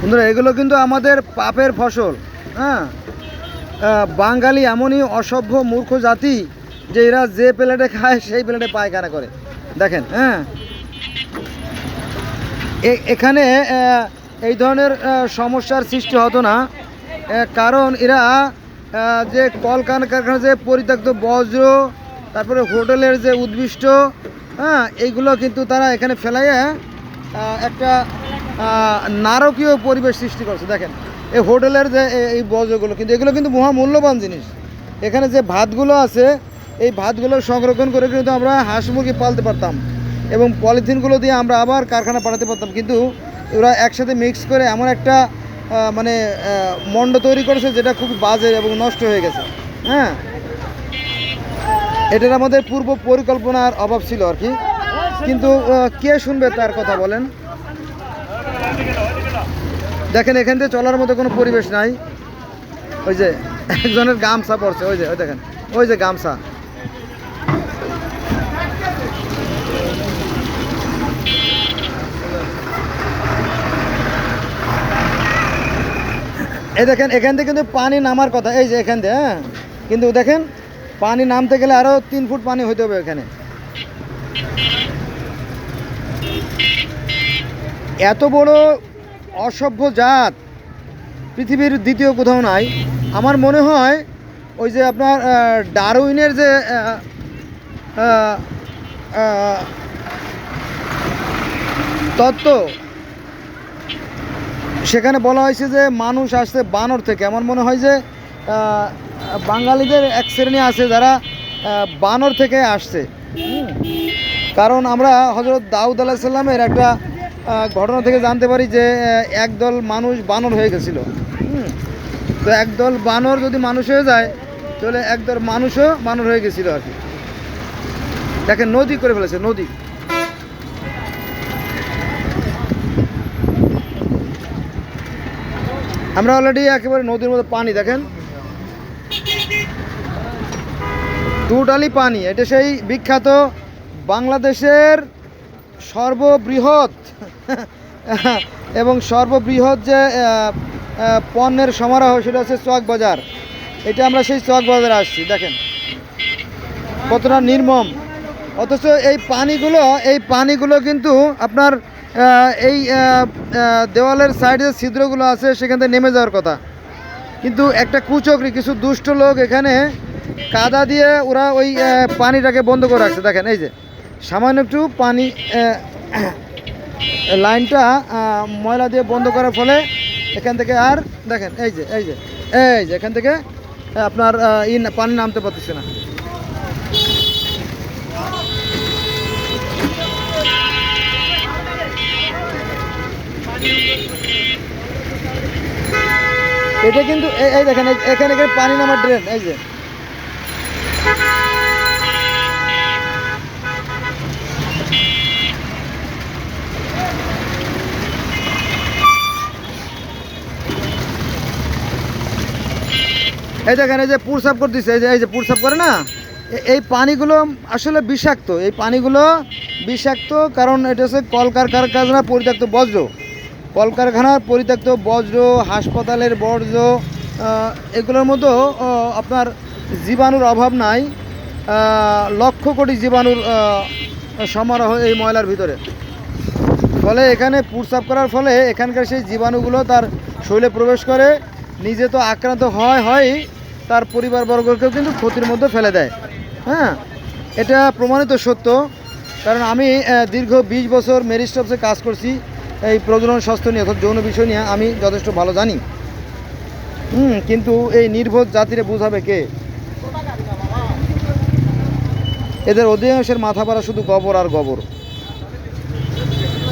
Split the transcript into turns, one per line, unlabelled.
বন্ধুরা, এগুলো কিন্তু আমাদের পাপের ফসল। হ্যাঁ, বাঙালি এমনই অসভ্য মূর্খ জাতি যে এরা যে প্লেটে খায় সেই প্লেটে পায়খানা করে। দেখেন, হ্যাঁ, এখানে এই ধরনের সমস্যার সৃষ্টি হতো না, কারণ এরা যে কলকারখানার যে পরিত্যক্ত বজ্র, তারপরে হোটেলের যে উদ্ভিষ্ট, হ্যাঁ, এইগুলো কিন্তু তারা এখানে ফেলাইয়া একটা নারকীয় পরিবেশ সৃষ্টি করছে। দেখেন, এই হোটেলের যে এই বজ্রগুলো, কিন্তু এগুলো কিন্তু মহামূল্যবান জিনিস। এখানে যে ভাতগুলো আছে, এই ভাতগুলো সংরক্ষণ করে কিন্তু আমরা হাঁস মুরগি পালতে পারতাম এবং পলিথিনগুলো দিয়ে আমরা আবার কারখানা পাঠাতে পারতাম, কিন্তু ওরা একসাথে মিক্স করে এমন একটা মানে মণ্ড তৈরি করেছে যেটা খুব বাজে এবং নষ্ট হয়ে গেছে। হ্যাঁ, এটার আমাদের পূর্ব পরিকল্পনার অভাব ছিল আর কি, কিন্তু কে শুনবে তার কথা বলেন? দেখেন, এখান থেকে চলার মতো কোনো পরিবেশ নাই। ওই যে একজনের গামছা পড়ছে, ওই যে ওই দেখেন, ওই যে গামছা। এই দেখেন, এখান থেকে কিন্তু পানি নামার কথা, এই যে এখান থেকে, হ্যাঁ, কিন্তু দেখেন পানি নামতে গেলে আরও 3 ফুট পানি হইতে হবে এখানে। এত বড় অসভ্য জাত পৃথিবীর দ্বিতীয় কোথাও নাই। আমার মনে হয় ওই যে আপনার ডারউইনের যে তত্ত্ব, সেখানে বলা হয়েছে যে মানুষ আসছে বানর থেকে। আমার মনে হয় যে বাঙালিদের এক শ্রেণী আছে যারা বানর থেকে আসছে। কারণ আমরা হযরত দাউদ আলাইহিস সালামের একটা ঘটনা থেকে জানতে পারি যে একদল মানুষ বানর হয়ে গেছিল। তো একদল বানর যদি মানুষ হয়ে যায়, তাহলে একদল মানুষও বানর হয়ে গেছিল আর কি। দেখেন, নদী করে ফেলেছে, নদী। আমরা অলরেডি একেবারে নদীর মধ্যে পানি, দেখেন টোটালি পানি। এটা সেই বিখ্যাত বাংলাদেশের সর্ববৃহৎ এবং সর্ববৃহৎ যে পণ্যের সমারোহ, সেটা হচ্ছে চক বাজার। এটা আমরা সেই চক বাজারে আসছি, দেখেন কতটা নির্মম। অথচ এই পানিগুলো কিন্তু আপনার এই দেওয়ালের সাইডে যে ছিদ্রগুলো আছে সেখান থেকে নেমে যাওয়ার কথা, কিন্তু একটা কুচক্রী, কিছু দুষ্ট লোক এখানে কাদা দিয়ে ওরা ওই পানিটাকে বন্ধ করে রাখছে। দেখেন, এই যে সামান্য একটু পানি, লাইনটা ময়লা দিয়ে বন্ধ করার ফলে এখান থেকে আর দেখেন, এই যে এখান থেকে আপনার পানি নামতে পারতেছে না। এটা কিন্তু এই দেখেন, এখানে পানি নামার ড্রেন, এই যে দেখেন, এই যে পুরসাপ করতেছে, এই যে পুরসাপ করে না, এই পানিগুলো আসলে বিষাক্ত। এই পানিগুলো বিষাক্ত কারণ এটা হচ্ছে কলকারখানার পরিত্যক্ত বজ্র, কলকারখানার পরিত্যক্ত বজ্র, হাসপাতালের বর্জ্য, এগুলোর মধ্যে আপনার জীবাণুর অভাব নাই। লক্ষ কোটি জীবাণুর সমারোহ এই ময়লার ভিতরে। ফলে এখানে পুরসাপ করার ফলে এখানকার সেই জীবাণুগুলো তার শরীরে প্রবেশ করে, নিজে তো আক্রান্ত হয়, তার পরিবারবর্গকেও কিন্তু ক্ষতির মধ্যে ফেলে দেয়। হ্যাঁ, এটা প্রমাণিত সত্য, কারণ আমি দীর্ঘ 20 বছর মেরিট স্টাফসে কাজ করছি। এই প্রজনন স্বাস্থ্য নিয়ে, অর্থাৎ যৌন বিষয় নিয়ে আমি যথেষ্ট ভালো জানি। কিন্তু এই নির্বোধ জাতিরে বুঝাবে কে? এদের অধিকাংশের মাথা পাড়া শুধু গোবর আর গোবর।